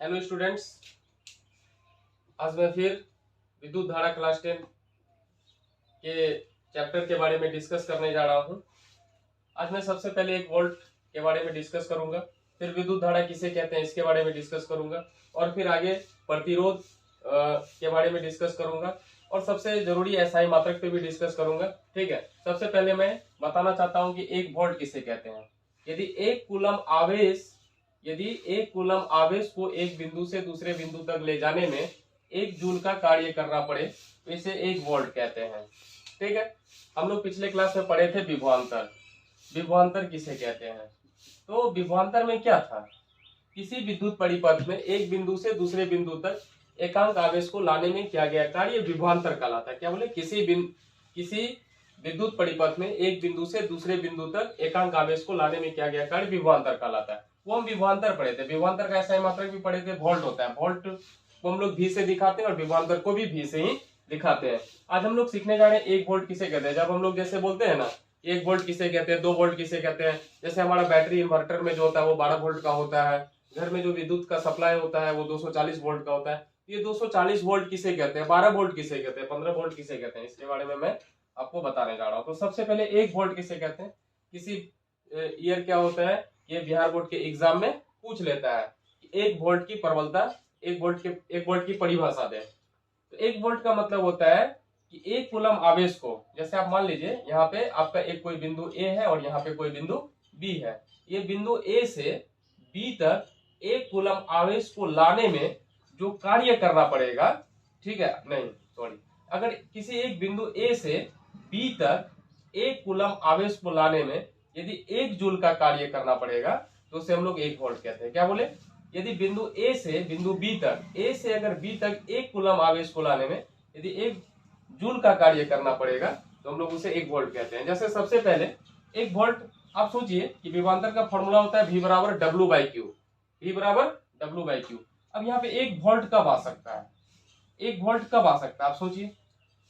Hello students, आज मैं फिर विद्युत धारा क्लास 10 के चैप्टर के बारे में डिस्कस करने जा रहा हूं। आज मैं सबसे पहले एक वोल्ट के बारे में डिस्कस करूंगा, फिर विद्युत धारा किसे कहते हैं इसके बारे में डिस्कस करूंगा, और फिर आगे प्रतिरोध के बारे में डिस्कस करूंगा, और सबसे जरूरी एसआई मात्रक पे भी डिस्कस करूंगा। ठीक है, सबसे पहले मैं बताना चाहता हूं कि एक वोल्ट किसे कहते हैं। यदि एक कूलम आवेश को एक बिंदु से दूसरे बिंदु तक ले जाने में 1 जूल का कार्य करना पड़े तो इसे 1 वोल्ट कहते हैं। ठीक है, हम लोग पिछले क्लास में पढ़े थे विभवांतर। विभवांतर किसे कहते हैं? तो विभवांतर में क्या था, किसी विद्युत परिपथ में एक बिंदु से दूसरे बिंदु तक एकांक आवेश को लाने में किया गया कार्य विभवांतर कहलाता है। क्या बोले? किसी विद्युत परिपथ में एक बिंदु से दूसरे बिंदु तक एकांक आवेश को लाने में किया गया कार्य विभवांतर कहलाता है। वो हम विभवांतर पढ़े थे। विभवांतर का एसआई मात्रक भी पढ़े थे, वोल्ट होता है। वोल्ट को हम लोग भी से दिखाते हैं और विभवांतर को भी से ही दिखाते हैं। आज हम लोग सीखने जा रहे हैं 1 वोल्ट किसे कहते हैं। जब हम लोग जैसे बोलते हैं ना 1 वोल्ट किसे कहते हैं, 2 वोल्ट किसे कहते हैं, जैसे हमारा बैटरी इन्वर्टर में जो होता है वो 12 वोल्ट का होता है, घर में जो विद्युत का सप्लाई होता है वो 240 वोल्ट का होता है। ये 240 वोल्ट किसे कहते हैं, 12 वोल्ट किसे कहते हैं, 15 वोल्ट किसे कहते हैं, इसके बारे में मैं आपको बताने जा रहा हूँ। तो सबसे पहले 1 वोल्ट किसे कहते हैं। किसी ईयर क्या होता है, ये बिहार बोर्ड के एग्जाम में पूछ लेता है कि 1 वोल्ट की प्रबलता, 1 वोल्ट की परिभाषा दे। तो 1 वोल्ट का मतलब होता है कि 1 कूलम आवेश को, जैसे आप मान लीजिए यहाँ पे आपका एक कोई बिंदु ए है और यहाँ पे कोई बिंदु बी है। ये बिंदु ए से बी तक 1 कूलम आवेश को लाने में जो कार्य करना पड़ेगा, ठीक है, नहीं सॉरी, अगर किसी एक बिंदु ए से बी तक 1 कूलम आवेश को लाने में यदि 1 जूल का कार्य करना पड़ेगा तो उसे हम लोग 1 वोल्ट कहते हैं। क्या बोले? यदि बिंदु ए से बिंदु बी तक, ए से अगर बी तक 1 कूलम आवेश को लाने में यदि 1 जूल का कार्य करना पड़ेगा तो हम लोग उसे 1 वोल्ट कहते हैं। जैसे सबसे पहले 1 वोल्ट, आप सोचिए कि विभवांतर का फॉर्मूला होता है V बराबर W/Q। V बराबर W/Q। अब यहाँ पे 1 वोल्ट कब आ सकता है? 1 वोल्ट कब आ सकता है? आप सोचिए,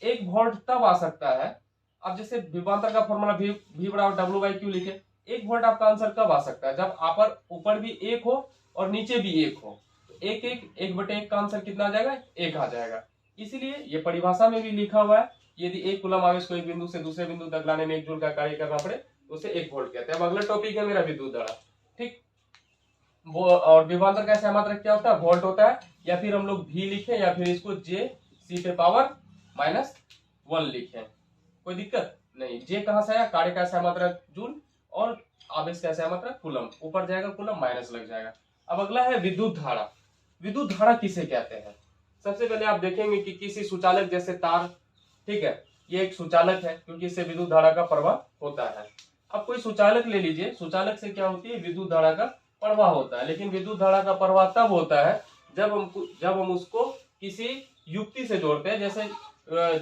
1 वोल्ट तब आ सकता है, अब जैसे विभवांतर का फॉर्मूला V बराबर W/Q लिखे, 1 वोल्ट आपका आंसर कब आ सकता है? जब ऊपर भी 1 हो और नीचे भी 1 हो। तो 1/1 का आंसर कितना आ जाएगा? 1 आ जाएगा। इसीलिए ये परिभाषा में भी लिखा हुआ है, यदि 1 कूलम आवेश को एक बिंदु से दूसरे बिंदु तक लाने में 1 जूल का कार्य करना पड़े तो उसे 1 वोल्ट कहते हैं। अब अगला टॉपिक है मेरा विद्युत धारा। ठीक, वो और विभवांतर का एसआई मात्रक क्या होता है? वोल्ट होता है, या फिर हम लोग भी लिखें या फिर इसको J⁻⁻1 लिखें, कोई दिक्कत नहीं। जे कहां से आया? कार्य का एसआई मात्रक जूल और आवेश का एसआई मात्रक कूलम, ऊपर जाएगा कूलम माइनस लग जाएगा। अब अगला है विद्युत धारा। विद्युत धारा किसे कहते हैं? सबसे पहले आप देखेंगे कि किसी सुचालक जैसे तार, ठीक है, ये एक सुचालक है क्योंकि इससे विद्युत धारा का प्रवाह होता है। अब कोई सुचालक ले लीजिए, सुचालक से क्या होती है? विद्युत धारा का प्रवाह होता है। लेकिन विद्युत धारा का प्रवाह तब होता है जब हम उसको किसी युक्ति से जोड़ते हैं।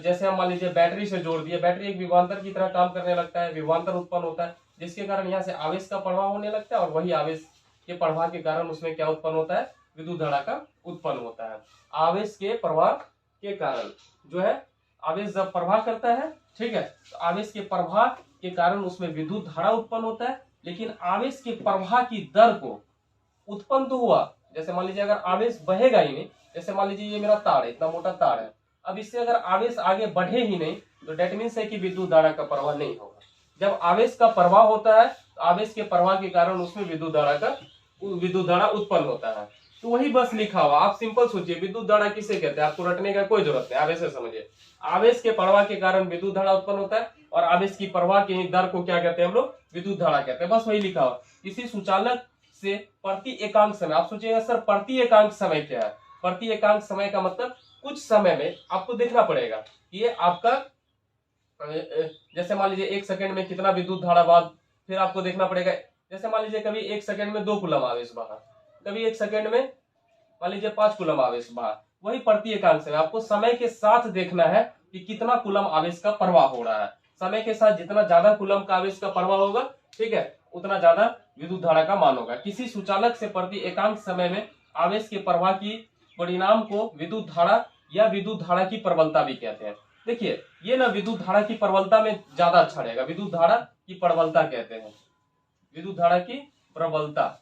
जैसे हम मान लीजिए बैटरी से जोड़ दिए, बैटरी एक विभवांतर की तरह काम करने लगता है, विभवांतर उत्पन्न होता है जिसके कारण यहाँ से आवेश का प्रवाह होने लगता है, और वही आवेश के प्रवाह के कारण उसमें क्या उत्पन्न होता है? विद्युत धारा का उत्पन्न होता है। आवेश के प्रवाह के कारण जो है, आवेश जब प्रवाह करता है, ठीक है, तो आवेश के प्रवाह के कारण उसमें विद्युत धारा उत्पन्न होता है। लेकिन आवेश के प्रवाह की दर को उत्पन्न तो हुआ, जैसे मान लीजिए अगर आवेश बहेगा ही नहीं, जैसे मान लीजिए ये मेरा तार है, इतना मोटा तार है, अब इससे अगर आवेश आगे बढ़े ही नहीं तो डेट मीन्स है कि विद्युत धारा का प्रवाह नहीं होगा। जब आवेश का प्रवाह होता है तो आवेश के प्रवाह के कारण उसमें विद्युत धारा उत्पन्न होता है। तो वही बस लिखा हुआ, आप सिंपल सोचिए विद्युत धारा किसे कहते हैं, आपको रटने का कोई जरूरत नहीं, आवेश से समझिए। आवेश के प्रवाह के कारण विद्युत धारा उत्पन्न होता है और आवेश की प्रवाह की दर को क्या कहते हैं हम लोग? विद्युत धारा कहते हैं। बस वही लिखा हुआ। इसी सुचालक से प्रति एकांक समय, आप सोचिएगा सर प्रति एकांक समय क्या है? प्रति एकांक समय का मतलब कुछ समय में आपको देखना पड़ेगा ये आपका, जैसे मान लीजिए 1 सेकंड में कितना विद्युत धारा बाद, फिर आपको देखना पड़ेगा, जैसे मान लीजिए कभी 1 सेकंड में 2 कूलम आवेश बहा, कभी 1 सेकंड में मान लीजिए 5 कूलम आवेश बहा। वही प्रति एकांक समय, आपको समय के साथ देखना है कि कितना कूलम आवेश का प्रवाह हो रहा है। समय के साथ जितना ज्यादा कूलम का आवेश का प्रवाह होगा, ठीक है, उतना ज्यादा विद्युत धारा का मान होगा। किसी सुचालक से प्रति एकांक समय में आवेश के प्रवाह की परिणाम को विद्युत धारा या विद्युत धारा की प्रबलता भी कहते हैं। देखिए ये ना विद्युत धारा की प्रबलता में ज्यादा अच्छा रहेगा, विद्युत धारा की प्रबलता कहते हैं, विद्युत धारा की प्रबलता,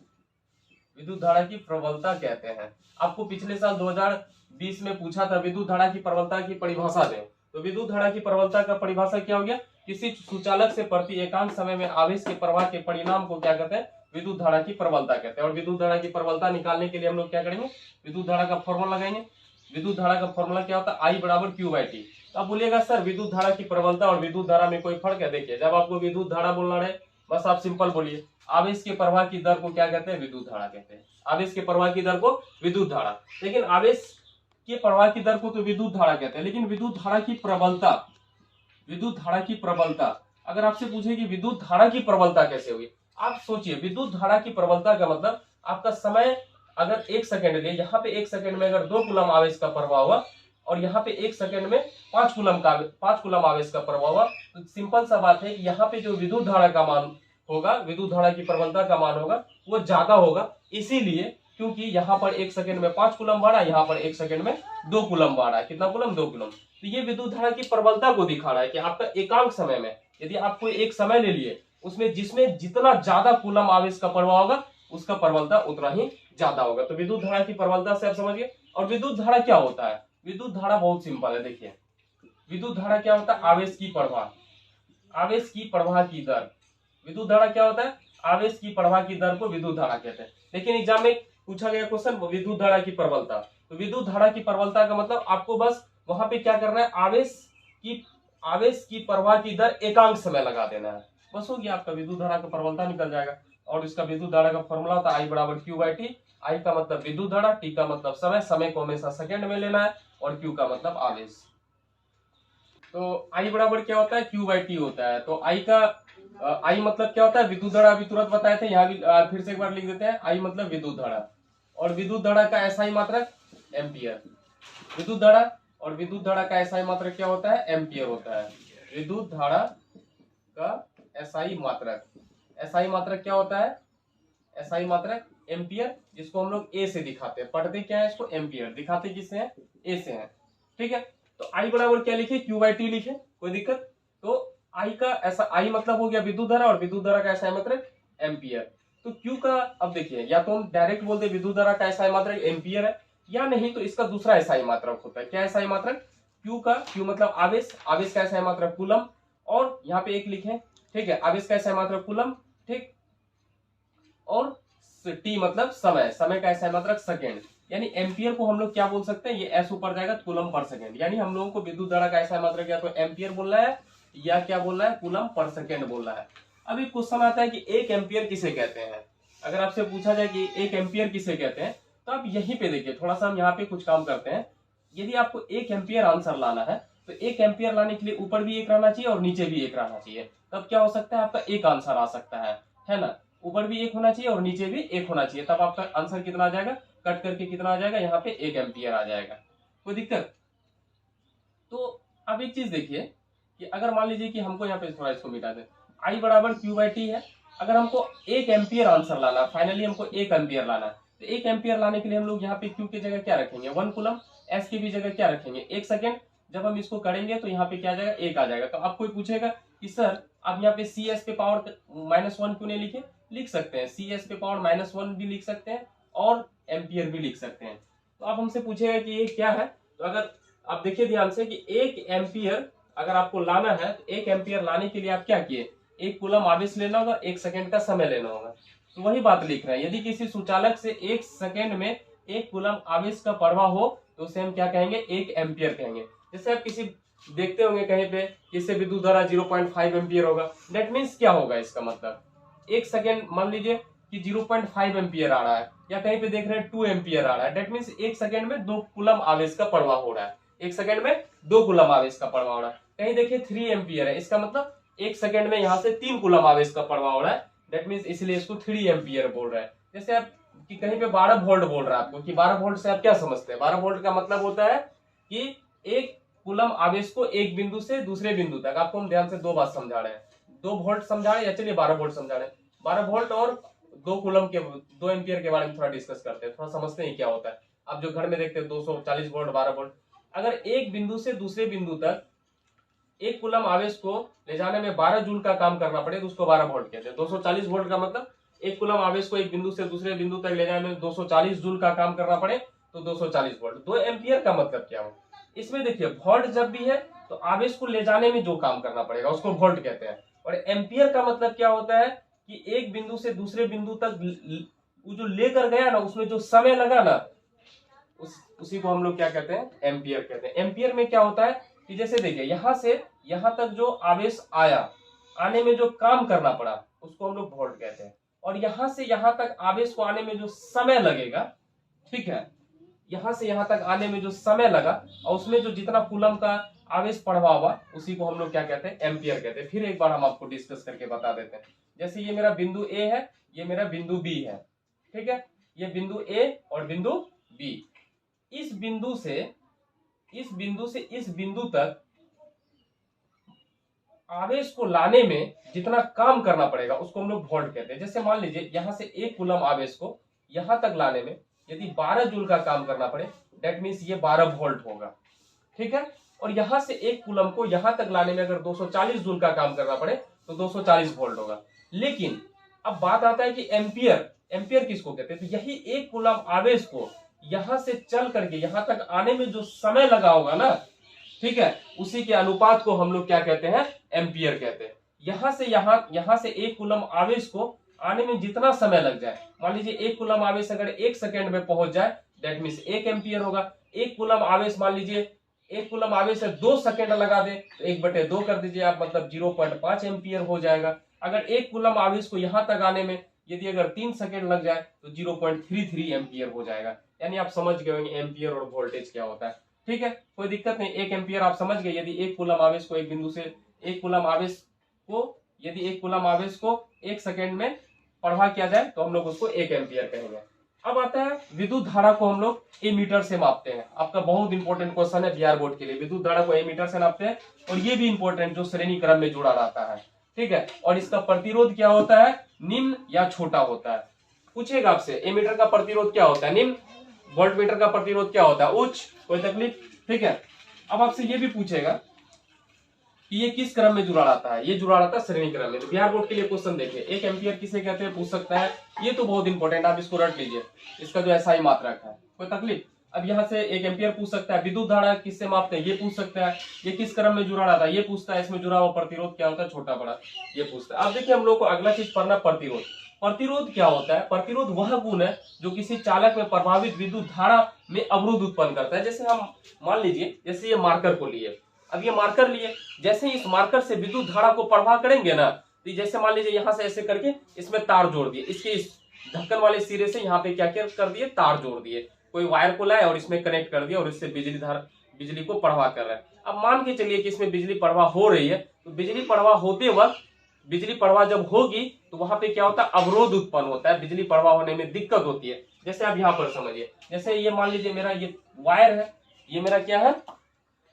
विद्युत धारा की प्रबलता कहते हैं। आपको पिछले साल 2020 में पूछा था विद्युत धारा की प्रबलता की परिभाषा दें, तो विद्युत धारा की प्रबलता का परिभाषा क्या हो गया, किसी सुचालक से प्रति एकांक समय में आवेश के प्रवाह के परिणाम को क्या कहते हैं, विद्युत धारा की प्रबलता कहते हैं। और विद्युत धारा की प्रबलता निकालने के लिए हम लोग क्या करेंगे, विद्युत धारा का फॉर्मूला लगाएंगे। विद्युत धारा का फॉर्मूला क्या होता है, आई बराबर क्यू बाई टी। अब बोलिएगा सर विद्युत धारा की प्रबलता और विद्युत धारा में कोई फर्क है? देखिए, जब आपको विद्युत धारा बोलना रहे, बस आप सिंपल बोलिए आवेश के प्रवाह की दर को क्या कहते हैं, विद्युत धारा कहते हैं। आवेश के प्रवाह की दर को विद्युत धारा, लेकिन आवेश के प्रवाह की दर को तो विद्युत धारा कहते हैं, लेकिन विद्युत धारा की प्रबलता, विद्युत धारा की प्रबलता अगर आपसे पूछे कि विद्युत धारा की प्रबलता कैसे हुई, आप सोचिए विद्युत धारा की प्रबलता का मतलब आपका समय अगर 1 सेकंड ले, यहाँ पे 1 सेकंड में अगर 2 कूलम आवेश का प्रवाह हुआ और यहाँ पे 1 सेकंड में 5 कूलम आवेश का प्रवाह हुआ, तो सिंपल सा बात है कि यहाँ पे जो विद्युत धारा का मान होगा, विद्युत धारा की प्रबलता का मान होगा वो ज्यादा होगा। इसीलिए क्योंकि यहाँ पर 1 सेकंड में 5 कूलम बढ़ा, यहाँ पर 1 सेकंड में 2 कूलम बढ़ा। कितना कूलम, 2 कूलम। तो ये विद्युत धारा की प्रबलता को दिखा रहा है कि आपका एकांक समय में, यदि आप कोई एक समय ले लिए उसमें जिसमें जितना ज्यादा कूलम आवेश का प्रवाह होगा उसका प्रबलता उतना ही ज्यादा होगा। तो विद्युत धारा की प्रबलता से आप समझिए। और विद्युत धारा क्या होता है, विद्युत धारा बहुत सिंपल है। देखिए विद्युत धारा क्या होता है, आवेश की प्रवाह, आवेश की प्रवाह की दर। विद्युत धारा क्या होता है, आवेश की प्रवाह की दर को विद्युत धारा कहते हैं। लेकिन एग्जाम में पूछा गया क्वेश्चन विद्युत धारा की प्रबलता, तो विद्युत धारा की प्रबलता का मतलब आपको बस वहां पे क्या करना है, आवेश की प्रवाह की दर एकांक समय लगा देना है, बस हो गया, आपका विद्युत धारा का प्रबलता निकल जाएगा। और इसका विद्युत धारा का फॉर्मूला होता है आई बराबर क्यू बाई टी। आई का मतलब विद्युत धारा, टी का मतलब समय, समय को हमेशा सेकंड में लेना है, और क्यू का मतलब आवेश। तो आई बराबर क्या होता है, क्यू बाई टी होता है। तो आई का आई मतलब क्या होता है, विद्युत धारा अभी तुरंत बताए थे, यहाँ भी फिर से एक बार लिख देते हैं। आई मतलब विद्युत धारा, और विद्युत धारा का एसआई मात्रक एम्पियर। विद्युत धारा और विद्युत धारा का एसआई मात्रक क्या होता है, एम्पियर होता है। विद्युत धारा का एसआई मात्रक, एसआई मात्रक क्या होता है, एसआई मात्रक एम्पियर, जिसको हम लोग ए से दिखाते हैं। पढ़ते क्या है इसको, एम्पियर। दिखाते किससे हैं, ए से हैं। ठीक है, तो आई बराबर क्या लिखे, क्यू बाई टी लिखे, कोई दिक्कत? तो आई का ऐसा, आई मतलब हो गया विद्युत धारा, और विद्युत धारा का एसआई मात्रक एम्पियर। तो क्यू का, अब देखिए, या तो हम डायरेक्ट बोलते विद्युत धारा का एसआई मात्रक एम्पियर है, या नहीं तो इसका दूसरा एसआई मात्रक होता है। क्या एसआई मात्रक, क्यू का, क्यू मतलब आवेश, आवेश का एसआई मात्रक कूलम, और यहाँ पे एक लिखे, ठीक है, आवेश का एसआई मात्रक कूलम, ठीक, और टी मतलब समय, समय का एसआई मात्रक सेकेंड। यानी एम्पियर को हम लोग क्या बोल सकते हैं, ये एस ऊपर जाएगा, कूलम पर सेकेंड। यानी हम लोगों को विद्युत धारा का एसआई मात्रक या तो एम्पियर बोलना है, या क्या बोलना है, कूलम पर सेकेंड बोलना है। अभी क्वेश्चन आता है कि 1 एम्पियर किसे कहते हैं। अगर आपसे पूछा जाए कि 1 एम्पियर किसे कहते हैं, तो आप यहीं पे देखिए, थोड़ा सा हम यहाँ पे कुछ काम करते हैं। यदि आपको 1 एम्पियर आंसर लाना है, तो 1 एम्पियर लाने के लिए ऊपर भी 1 रहना चाहिए और नीचे भी 1 रहना चाहिए। तब क्या हो सकता है, आपका 1 आंसर आ सकता है ना। ऊपर भी 1 होना चाहिए और नीचे भी 1 होना चाहिए, तब आपका आंसर कितना आ जाएगा, कट करके कितना आ जाएगा, यहाँ पे 1 एम्पियर आ जाएगा। कोई दिक्कत? तो अब एक चीज देखिए कि अगर मान लीजिए कि हमको यहाँ पे थोड़ा इसको मिटा दे, आई बराबर क्यू बाई टी है। अगर हमको 1 एम्पियर आंसर लाना, फाइनली हमको 1 एम्पियर लाना है, तो 1 एम्पियर लाने के लिए हम लोग यहाँ पे क्यू की जगह क्या रखेंगे, 1 कूलम, एस की भी जगह क्या रखेंगे, 1 सेकेंड। जब हम इसको करेंगे तो यहाँ पे क्या आ जाएगा, 1 आ जाएगा। तो आप कोई पूछेगा कि सर आप यहाँ पे सी एस पे पावर -1 क्यों नहीं लिखे, लिख सकते हैं, सी एस पे पावर -1 भी लिख सकते हैं और एम्पियर भी लिख सकते हैं। तो आप हमसे पूछेगा कि ये क्या है, तो अगर आप देखिए ध्यान से कि 1 एम्पियर अगर आपको लाना है, तो 1 एम्पियर लाने के लिए आप क्या किए, 1 कूलम आवेश लेना होगा, 1 सेकेंड का समय लेना होगा। तो वही बात लिख रहे हैं, यदि किसी सुचालक से 1 सेकेंड में 1 कूलम आवेश का प्रवाह हो तो उसे हम क्या कहेंगे, 1 एम्पियर कहेंगे। जैसे आप किसी देखते होंगे कहीं पे, इससे विद्युत धारा 0.5 एम्पियर होगा, दैट मीन्स क्या होगा, इसका मतलब 1 सेकेंड मान लीजिए कि 0.5 एम्पियर आ रहा है, या कहीं पे देख रहे हैं 2 एम्पियर आ रहा है, दैट मीन्स 1 सेकेंड में 2 कूलम आवेश का प्रवाह हो रहा है, 1 सेकेंड में 2 कूलम आवेश का प्रवाह हो रहा है। कहीं देखिए 3 एम्पियर है, इसका मतलब 1 सेकेंड में यहाँ से 3 कूलम आवेश का प्रवाह हो रहा है, दैट मीन्स इसलिए इसको 3 एम्पियर बोल रहा है। जैसे आप कि कहीं पे 12 वोल्ट बोल रहा है आपको, कि 12 वोल्ट से आप क्या समझते हैं, 12 वोल्ट का मतलब होता है कि 1 कूलम आवेश को एक बिंदु से दूसरे बिंदु तक, आपको हम ध्यान से 2 बात समझा रहे हैं, 2 वोल्ट समझा रहे हैं, या चलिए 12 वोल्ट समझा रहे हैं। 12 वोल्ट और 2 कूलम के 2 एम्पियर के बारे में थोड़ा डिस्कस करते हैं, थोड़ा समझते हैं क्या होता है। आप जो घर में देखते हैं 240 वोल्ट, 12 वोल्ट, अगर एक बिंदु से दूसरे बिंदु तक 1 कूलम आवेश को ले जाने में 12 जूल का काम करना पड़े तो उसको 12 वोल्ट कहते हैं। 240 वोल्ट का मतलब एक कूलम आवेश को एक बिंदु से दूसरे बिंदु तक ले जाने में 240 जूल का काम करना पड़े तो 240 वोल्ट। 2 एम्पियर का मतलब क्या हो, इसमें देखिए वोल्ट जब भी है तो आवेश को ले जाने में जो काम करना पड़ेगा उसको वोल्ट कहते हैं, और एम्पियर का मतलब क्या होता है कि एक बिंदु से दूसरे बिंदु तक वो जो लेकर गया ना उसमें जो समय लगा ना उसी को हम लोग क्या कहते हैं, एम्पियर कहते हैं। एम्पियर में क्या होता है कि जैसे देखिए यहां से यहां तक जो आवेश आया, आने में जो काम करना पड़ा उसको हम लोग वोल्ट कहते हैं, और यहां से यहां तक आवेश को आने में जो समय लगेगा, ठीक है, यहां से यहां तक आने में जो समय लगा और उसमें जो जितना कूलम का आवेश पड़वा हुआ उसी को हम लोग क्या कहते हैं, एम्पियर कहते हैं। फिर एक बार हम आपको डिस्कस करके बता देते हैं। जैसे ये मेरा बिंदु ए है, ये मेरा बिंदु बी है, ठीक है, ये बिंदु ए और बिंदु बी। इस बिंदु से इस बिंदु तक आवेश को लाने में जितना काम करना पड़ेगा उसको हम लोग वोल्ट कहते हैं। जैसे मान लीजिए यहां से एक कूलम आवेश को यहां तक लाने में यदि 12 जूल का काम करना पड़े, दैट मीन्स ये 12 वोल्ट होगा, ठीक है। और यहां से एक कूलम को यहां तक लाने में अगर 240 जूल का काम करना पड़े तो 240 वोल्ट होगा। लेकिन अब बात आता है कि एम्पियर किसको कहते हैं, तो यही एक कूलम आवेश को यहां से चल करके यहां तक आने में जो समय लगा होगा ना, ठीक है, उसी के अनुपात को हम लोग क्या कहते हैं, एम्पियर कहते हैं। यहां से एक कूलम आवेश को आने में जितना समय लग जाए, मान लीजिए एक कूलम आवेश अगर 1 सेकेंड में पहुंच जाए दैट मीन्स 1 एम्पियर होगा। एक कूलम आवेश मान लीजिए एक कूलम आवेश से 2 सेकेंड लगा दे तो 1/2 कर दीजिए आप, मतलब 0.5 एम्पियर हो जाएगा। अगर एक कूलम आवेश को यहां तक आने में यदि अगर 3 सेकेंड लग जाए तो 0.33 एम्पियर हो जाएगा। यानी आप समझ गए होंगे एम्पियर और वोल्टेज क्या होता है, ठीक है, कोई दिक्कत नहीं। 1 एम्पियर आप समझ गए। यदि एक कूलम आवेश को एक बिंदु से एक कूलम आवेश को 1 सेकेंड में पढ़वा किया जाए तो हम लोग उसको 1 एम्पियर कहेंगे। अब आता है विद्युत धारा को हम लोग एमीटर से मापते हैं। आपका बहुत इंपॉर्टेंट क्वेश्चन है बिहार बोर्ड के लिए, विद्युत धारा को एमीटर से नापते हैं, और ये भी इंपॉर्टेंट जो श्रेणी क्रम में जुड़ा रहता है, ठीक है। और इसका प्रतिरोध क्या होता है, निम्न या छोटा होता है। पूछेगा आपसे एमीटर का प्रतिरोध क्या होता है, निम्न, वोल्टमीटर का प्रतिरोध क्या होता है, उच्च, कोई तकलीफ, ठीक है। अब आपसे ये भी पूछेगा कि ये किस क्रम में जुड़ा रहता है, ये जुड़ा रहता है श्रेणी क्रम में। तो बिहार बोर्ड के लिए क्वेश्चन देखिए, 1 एम्पियर किसे कहते हैं पूछ सकता है, ये तो बहुत इंपॉर्टेंट, आप इसको रट लीजिए, इसका जो एसआई मात्रक है, कोई तकलीफ। अब यहाँ से 1 एम्पियर पूछ सकता है, विद्युत धारा किससे मापते हैं ये पूछ सकता है, ये किस क्रम में जुड़ा रहता है ये पूछता है, इसमें जुड़ा हुआ प्रतिरोध क्या होता है छोटा बड़ा ये पूछता है। अब देखिए हम लोग को अगला चीज पढ़ना प्रतिरोध। प्रतिरोध क्या होता है, प्रतिरोध वह गुण है जो किसी चालक में प्रभावित विद्युत धारा में अवरोध उत्पन्न करता है। जैसे हम मान लीजिए जैसे ये मार्कर को लिए, अब ये मार्कर लिए, जैसे इस मार्कर से विद्युत धारा को प्रवाह करेंगे ना, तो जैसे मान लीजिए यहाँ से ऐसे करके इसमें तार जोड़ दिए, इसके इस ढक्कन वाले सिरे से यहाँ पे क्या क्या कर दिए, तार जोड़ दिए, कोई वायर को लाए और इसमें कनेक्ट कर दिया और इससे बिजली को प्रवाह कर रहा है। अब मान के चलिए कि इसमें बिजली प्रवाह हो रही है, तो बिजली प्रवाह होते वक्त बिजली प्रवाह जब होगी तो वहां पे क्या होता है, अवरोध उत्पन्न होता है, बिजली प्रवाह होने में दिक्कत होती है। जैसे आप यहाँ पर समझिए, जैसे ये मान लीजिए मेरा ये वायर है, ये मेरा क्या है,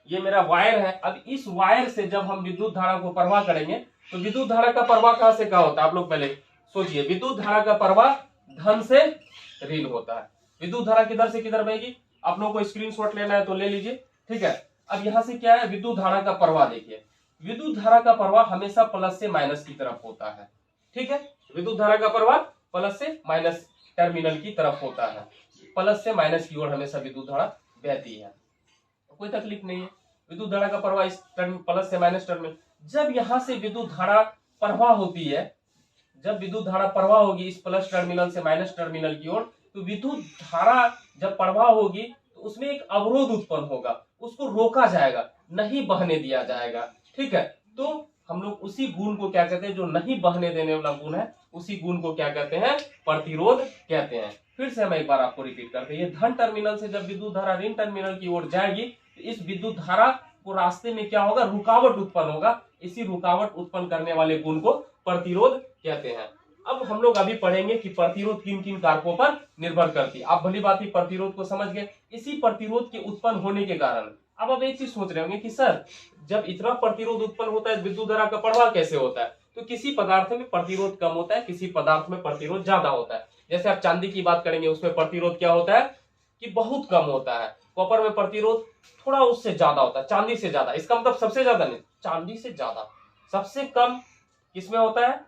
ये मेरा वायर है। अब इस वायर से जब हम विद्युत धारा को प्रवाह करेंगे तो विद्युत धारा का प्रवाह कहां से कहां होता है, आप लोग पहले सोचिए। विद्युत धारा का प्रवाह धन से ऋण होता है। विद्युत धारा किधर से किधर बहेगी, आप लोगों को स्क्रीनशॉट लेना है तो ले लीजिए, ठीक है। अब यहां से क्या है, विद्युत धारा का प्रवाह देखिए, विद्युत धारा का प्रवाह हमेशा प्लस से माइनस की तरफ होता है, ठीक है। विद्युत धारा का प्रवाह प्लस से माइनस टर्मिनल की तरफ होता है, प्लस से माइनस की ओर हमेशा विद्युत धारा बहती है, कोई तकलीफ नहीं है। विद्युत धारा का प्रवाह इस प्लस से माइनस टर्मिनल, जब यहां से विद्युत धारा प्रवाह होती है, जब विद्युत धारा प्रवाह होगी इस प्लस टर्मिनल से माइनस टर्मिनल की ओर, तो विद्युत धारा जब प्रवाह होगी तो उसमें एक अवरोध उत्पन्न होगा, उसको रोका जाएगा, नहीं बहने दिया जाएगा, ठीक है। तो हम लोग उसी गुण को क्या कहते हैं, जो नहीं बहने देने वाला गुण है, उसी गुण को क्या कहते हैं, प्रतिरोध कहते हैं। फिर से हम एक बार आपको रिपीट करते हैं, ये धन टर्मिनल से जब विद्युत धारा ऋण टर्मिनल की ओर जाएगी तो इस विद्युत धारा को रास्ते में क्या होगा, रुकावट उत्पन्न होगा, इसी रुकावट उत्पन्न करने वाले गुण को प्रतिरोध कहते हैं। अब हम लोग अभी पढ़ेंगे कि प्रतिरोध किन किन कारकों पर निर्भर करती है। आप भली बात ही प्रतिरोध को समझ गए, इसी प्रतिरोध के उत्पन्न होने के कारण अब आप एक चीज सोच रहे होंगे कि सर जब इतना प्रतिरोध उत्पन्न होता है विद्युत धारा का प्रवाह कैसे होता है, तो किसी पदार्थ में प्रतिरोध कम होता है, किसी पदार्थ में प्रतिरोध ज्यादा होता है। जैसे आप चांदी की बात करेंगे उसमें प्रतिरोध क्या होता है कि बहुत कम होता है, कॉपर में प्रतिरोध थोड़ा उससे ज्यादा होता है, चांदी से ज्यादा, इसका मतलब सबसे ज्यादा नहीं, चांदी से ज्यादा। सबसे कम किसमें होता है,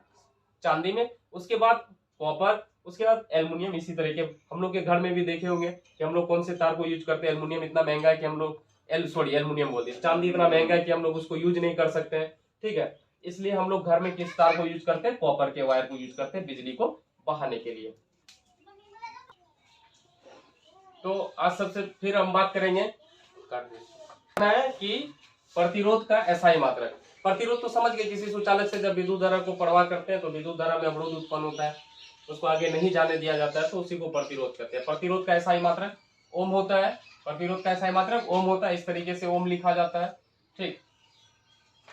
चांदी में, उसके बाद कॉपर, उसके बाद एल्युमिनियम। इसी तरह के हम लोग के घर में भी देखे होंगे कि हम लोग कौन से तार को यूज करते हैं। एल्युमिनियम इतना महंगा है कि हम लोग एल्युमिनियम बोल दिया, चांदी इतना महंगा है कि हम लोग उसको यूज नहीं कर सकते हैं, ठीक है। इसलिए हम लोग घर में किस तार को यूज करते हैं, कॉपर के वायर को यूज करते हैं बिजली को बहाने के लिए। तो आज सबसे फिर हम बात करेंगे है कि प्रतिरोध का एसआई मात्रक। प्रतिरोध तो समझ गए, किसी सुचालक से जब विद्युत धारा को प्रवाह करते हैं तो विद्युत धारा में अवरोध उत्पन्न होता है, उसको आगे नहीं जाने दिया जाता है, तो उसी को प्रतिरोध कहते हैं। प्रतिरोध का एसआई मात्रक ओम होता है। प्रतिरोध का एसआई मात्रक ओम होता है, इस तरीके से ओम लिखा जाता है, ठीक।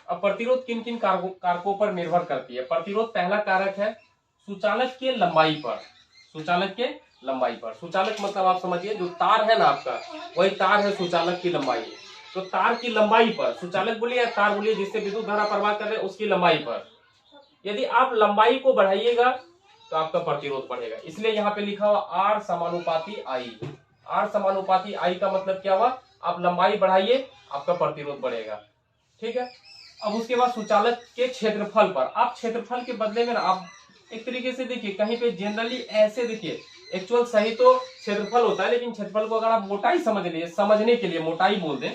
अब प्रतिरोध किन किन कारकों पर निर्भर करती है। प्रतिरोध पहला कारक है सुचालक के लंबाई पर। सुचालक के लंबाई पर, सुचालक मतलब आप समझिए जो तार है ना आपका, वही तार है सुचालक की लंबाई। तो तार की लंबाई पर, सुचालक बोलिए या तार बोलिए, जिससे विद्युत धारा प्रवाह कर रहे हैं उसकी लंबाई पर यदि आप लंबाई को बढ़ाइएगा तो आपका प्रतिरोध बढ़ेगा। इसलिए यहाँ पे लिखा हुआ आर समानुपाती आई। आर समानुपाती आई का मतलब क्या हुआ, आप लंबाई बढ़ाइए आपका प्रतिरोध बढ़ेगा, ठीक है। अब उसके बाद सुचालक के क्षेत्रफल पर, आप क्षेत्रफल के बदले में ना आप एक तरीके से देखिए, कहीं पे जनरली ऐसे देखिए, एक्चुअल सही तो क्षेत्रफल होता है, लेकिन क्षेत्रफल को अगर आप मोटाई समझ लिए, समझने के लिए मोटाई बोल दें,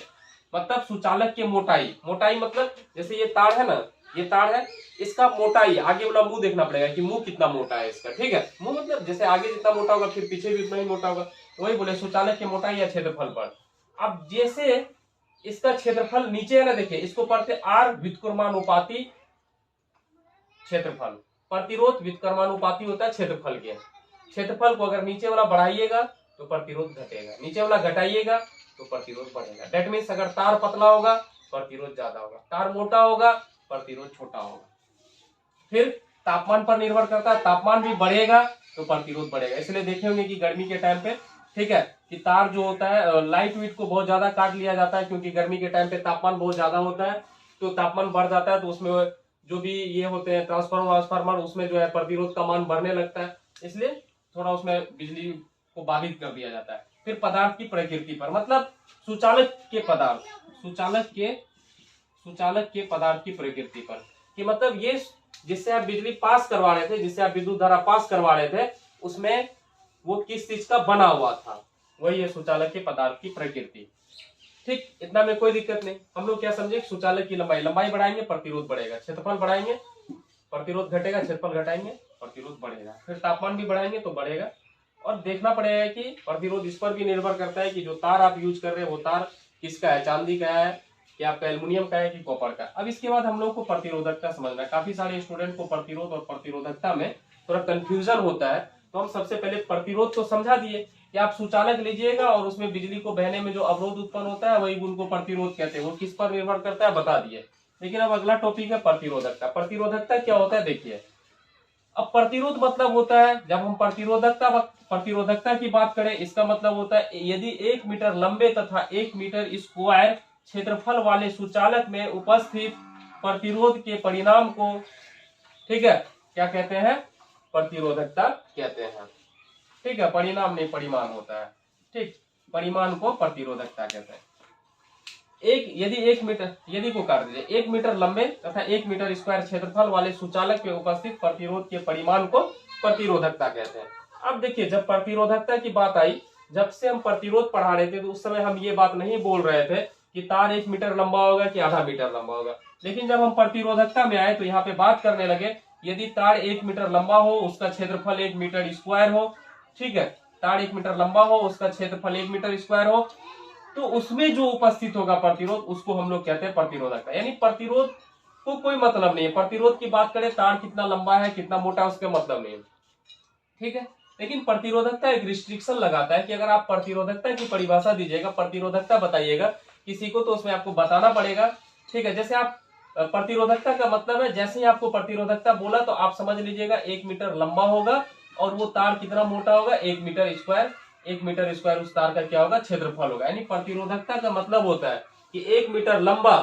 मतलब सुचालक के मोटाई। मोटाई मतलब जैसे ये तार है ना, ये तार है, इसका मोटाई, आगे वाला मुंह देखना पड़ेगा कि मुंह कितना मोटा है इसका, ठीक है। मुंह मतलब जैसे आगे जितना मोटा होगा फिर पीछे भी उतना ही मोटा होगा, वही बोले सुचालक के मोटाई या क्षेत्रफल पर। अब जैसे इसका क्षेत्रफल नीचे है ना, देखिए इसको पढ़ते आर व्युत्क्रमानुपाती क्षेत्रफल। प्रतिरोध व्युत्क्रमानुपाती होता है क्षेत्रफल के। क्षेत्रफल को अगर नीचे वाला बढ़ाइएगा तो प्रतिरोध घटेगा, नीचे वाला घटाइएगा तो प्रतिरोध बढ़ेगा। दैट मीन्स अगर तार पतला होगा प्रतिरोध ज्यादा होगा, तार मोटा होगा प्रतिरोध छोटा होगा। फिर तापमान पर निर्भर करता है, तापमान भी बढ़ेगा तो प्रतिरोध बढ़ेगा। इसलिए देखे होंगे कि गर्मी के टाइम पे, ठीक है, कि तार जो होता है लाइट वेट को बहुत ज्यादा काट लिया जाता है, क्योंकि गर्मी के टाइम पे तापमान बहुत ज्यादा होता है, तो तापमान बढ़ जाता है, तो उसमें जो भी ये होते हैं ट्रांसफार्मर, उसमें जो है प्रतिरोध का मान बढ़ने लगता है, इसलिए थोड़ा उसमें बिजली को बाधित कर दिया जाता है। फिर पदार्थ की प्रकृति पर, मतलब सुचालक के पदार्थ, सुचालक के पदार्थ की प्रकृति पर, कि मतलब ये जिससे आप बिजली पास करवा रहे थे, जिससे आप विद्युत धारा पास करवा रहे थे, उसमें वो किस चीज का बना हुआ था, वही है सुचालक के पदार्थ की प्रकृति, ठीक। इतना में कोई दिक्कत नहीं। हम लोग क्या समझे, सुचालक की लंबाई बढ़ाएंगे प्रतिरोध बढ़ेगा, क्षेत्रफल बढ़ाएंगे प्रतिरोध घटेगा, क्षेत्रफल घटाएंगे प्रतिरोध बढ़ेगा, फिर तापमान भी बढ़ाएंगे तो बढ़ेगा। और देखना पड़ेगा कि प्रतिरोध इस पर भी निर्भर करता है कि जो तार आप यूज कर रहे हैं वो तार किसका है, चांदी का है कि आपका एल्युमिनियम का है कि कॉपर का। अब इसके बाद हम लोग को प्रतिरोधकता समझना है। काफी सारे स्टूडेंट को प्रतिरोध और प्रतिरोधकता में थोड़ा कंफ्यूजन होता है, तो हम सबसे पहले प्रतिरोध तो समझा दिए कि आप सुचालक लीजिएगा और उसमें बिजली को बहने में जो अवरोध उत्पन्न होता है वही उनको प्रतिरोध कहते हैं। वो किस पर निर्भर करता है बता दिए। लेकिन अब अगला टॉपिक है प्रतिरोधकता। प्रतिरोधकता क्या होता है देखिए। अब प्रतिरोध मतलब होता है, जब हम प्रतिरोधकता की बात करें, इसका मतलब होता है यदि 1 मीटर लंबे तथा 1 मीटर स्क्वायर क्षेत्रफल वाले सुचालक में उपस्थित प्रतिरोध के परिणाम को, ठीक है, क्या कहते हैं, प्रतिरोधकता कहते हैं, ठीक है। परिणाम नहीं परिमाण होता है, ठीक, परिमाण को प्रतिरोधकता कहते हैं। यदि को काट दीजिए, 1 मीटर लंबे तथा 1 मीटर स्क्वायर क्षेत्रफल वाले सुचालक में उपस्थित प्रतिरोध के परिमाण को प्रतिरोधकता कहते हैं। अब देखिए, जब प्रतिरोधकता की बात आई, जब से हम प्रतिरोध पढ़ा रहे थे तो उस समय हम ये बात नहीं बोल रहे थे कि तार 1 मीटर लंबा होगा कि आधा मीटर लंबा होगा। लेकिन जब हम प्रतिरोधकता में आए तो यहाँ पे बात करने लगे, यदि तार 1 मीटर लंबा हो, उसका क्षेत्रफल 1 मीटर स्क्वायर हो, ठीक है, तार 1 मीटर लंबा हो, उसका क्षेत्रफल 1 मीटर स्क्वायर हो, तो उसमें जो उपस्थित होगा प्रतिरोध, उसको हम लोग कहते हैं प्रतिरोधकता। यानी प्रतिरोध को कोई मतलब नहीं है, प्रतिरोध की बात करें तार कितना लंबा है कितना मोटा है उसका मतलब नहीं है, ठीक है। लेकिन प्रतिरोधकता एक रिस्ट्रिक्शन लगाता है कि अगर आप प्रतिरोधकता की परिभाषा दीजिएगा, प्रतिरोधकता बताइएगा किसी को, तो उसमें आपको बताना पड़ेगा, ठीक है। जैसे आप प्रतिरोधकता का मतलब है, जैसे ही आपको प्रतिरोधकता बोला तो आप समझ लीजिएगा 1 मीटर लंबा होगा और वो तार कितना मोटा होगा, 1 मीटर स्क्वायर। 1 मीटर स्क्वायर उस तार का क्या होगा, क्षेत्रफल होगा। यानी प्रतिरोधकता का मतलब होता है कि 1 मीटर लंबा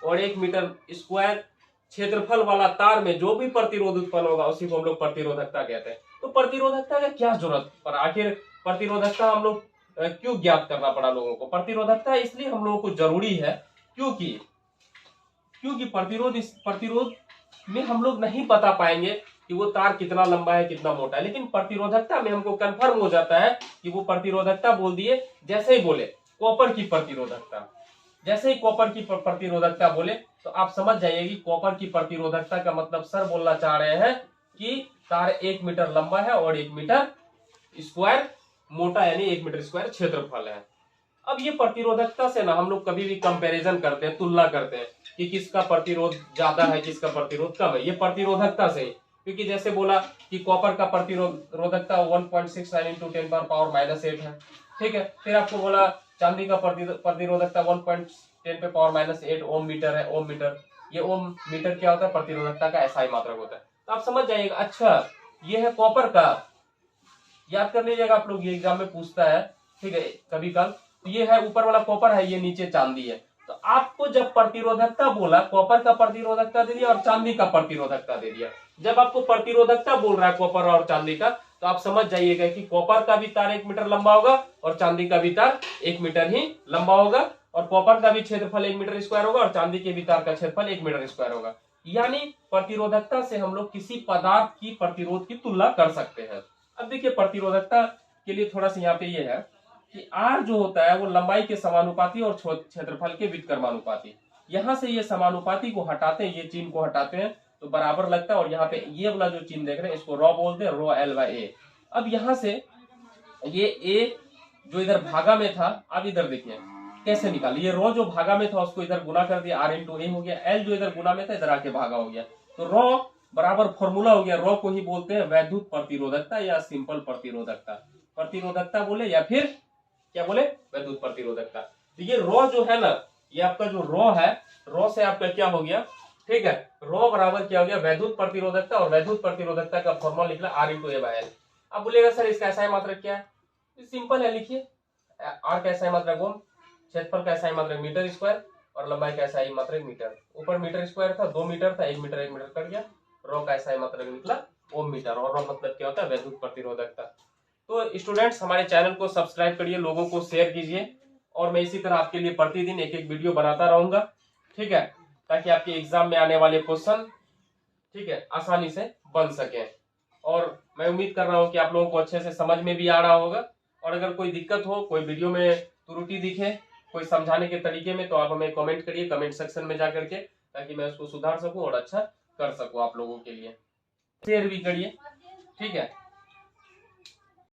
और 1 मीटर स्क्वायर क्षेत्रफल वाला तार में जो भी प्रतिरोध उत्पन्न होगा उसी को हम लोग प्रतिरोधकता कहते हैं। तो प्रतिरोधकता का क्या जरूरत पर, आखिर प्रतिरोधकता हम लोग क्यों ज्ञात करना पड़ा लोगों को। प्रतिरोधकता इसलिए हम लोगों को जरूरी है क्योंकि प्रतिरोध में हम लोग नहीं बता पाएंगे कि वो तार कितना लंबा है कितना मोटा है, लेकिन प्रतिरोधकता में हमको कंफर्म हो जाता है कि वो प्रतिरोधकता बोल दिए, जैसे ही बोले कॉपर की प्रतिरोधकता, जैसे ही कॉपर की प्रतिरोधकता बोले तो आप समझ जाइए कि कॉपर की प्रतिरोधकता का मतलब सर बोलना चाह रहे हैं कि तार 1 मीटर लंबा है और 1 मीटर स्क्वायर मोटा, यानी 1 मीटर स्क्वायर क्षेत्रफल है। अब ये प्रतिरोधकता से ना हम लोग कभी भी कंपैरिजन करते हैं, तुलना करते हैं कि किसका प्रतिरोध ज्यादा है किसका प्रतिरोध कम है, ये प्रतिरोधकता से ही। क्योंकि जैसे बोला कि कॉपर का प्रतिरोधकता 1.69 इंटू 10⁻⁻8 है, ठीक है। फिर आपको बोला चांदी का प्रतिरोधकता 1.10⁻⁻8 ओम मीटर है, ओम मीटर। ये ओम मीटर क्या होता है, प्रतिरोधकता का एसआई मात्रक होता है। तो आप समझ जाइएगा, अच्छा ये है कॉपर का, याद कर लीजिएगा आप लोग, ये एग्जाम में पूछता है, ठीक है, कभी कल। तो ये है ऊपर वाला कॉपर है, ये नीचे चांदी है। तो आपको जब प्रतिरोधकता बोला, कॉपर का प्रतिरोधकता दे दिया और चांदी का प्रतिरोधकता दे दिया। जब आपको प्रतिरोधकता बोल रहा है कॉपर और चांदी का, तो आप समझ जाइएगा कि कॉपर का भी तार 1 मीटर लंबा होगा और चांदी का भी तार 1 मीटर ही लंबा होगा, और कॉपर का भी क्षेत्रफल 1 मीटर स्क्वायर होगा और चांदी के भी तार का क्षेत्रफल 1 मीटर स्क्वायर होगा। यानी प्रतिरोधकता से हम लोग किसी पदार्थ की प्रतिरोध की तुलना कर सकते हैं। अब देखिए प्रतिरोधकता के लिए थोड़ा सा यहाँ पे ये है कि R जो होता है वो लंबाई के समानुपाती और क्षेत्रफल के व्युत्क्रमानुपाती। यहाँ से ये समानुपाती को हटाते हैं, ये चिन्ह को हटाते हैं तो बराबर लगता है, और यहाँ पे ये वाला जो चिन्ह देख रहे हैं इसको रॉ बोलते हैं, रो L बाय ए। अब यहाँ से ये A जो इधर भागा में था, अब इधर देखिए कैसे निकाले, ये रो जो भागा में था उसको इधर गुना कर दिया, R इंटू ए हो गया, L जो इधर गुना में था इधर आके भागा हो गया, तो रो बराबर फॉर्मूला हो गया। रो को ही बोलते हैं वैद्युत प्रतिरोधकता या सिंपल प्रतिरोधकता। प्रतिरोधकता बोले या फिर क्या बोले, वैद्युत प्रतिरोधकता। तो ये रो जो है ना, ये आपका जो रो है, रो से आपका क्या हो गया, ठीक है, रो बराबर क्या हो गया, वैद्युत प्रतिरोधकता, और वैद्युत प्रतिरोधकता का फॉर्मूला निकला R into A by L. अब बोलेगा सर इसका एसआई मात्रक क्या है, सिंपल है, लिखिए R का एसआई मात्रक ओम, क्षेत्रफल का एसआई मात्रक मीटर स्क्वायर, और लंबाई का एसआई मात्रक मीटर। ऊपर मीटर स्क्वायर था, 2 मीटर था, 1 मीटर 1 मीटर कट गया, रो का एसआई मात्रक निकला ओम मीटर, और रो मतलब क्या होता है, वैद्युत प्रतिरोधकता। तो स्टूडेंट्स हमारे चैनल को सब्सक्राइब करिए, लोगों को शेयर कीजिए, और मैं इसी तरह आपके लिए प्रतिदिन एक एक वीडियो बनाता रहूंगा, ठीक है, ताकि आपके एग्जाम में आने वाले क्वेश्चन, ठीक है, आसानी से बन सके। और मैं उम्मीद कर रहा हूं कि आप लोगों को अच्छे से समझ में भी आ रहा होगा, और अगर कोई दिक्कत हो, कोई वीडियो में त्रुटि दिखे, कोई समझाने के तरीके में, तो आप हमें कमेंट करिए कमेंट सेक्शन में जाकर के, ताकि मैं उसको सुधार सकूं और अच्छा कर सकूं आप लोगों के लिए। शेयर भी करिए, ठीक है।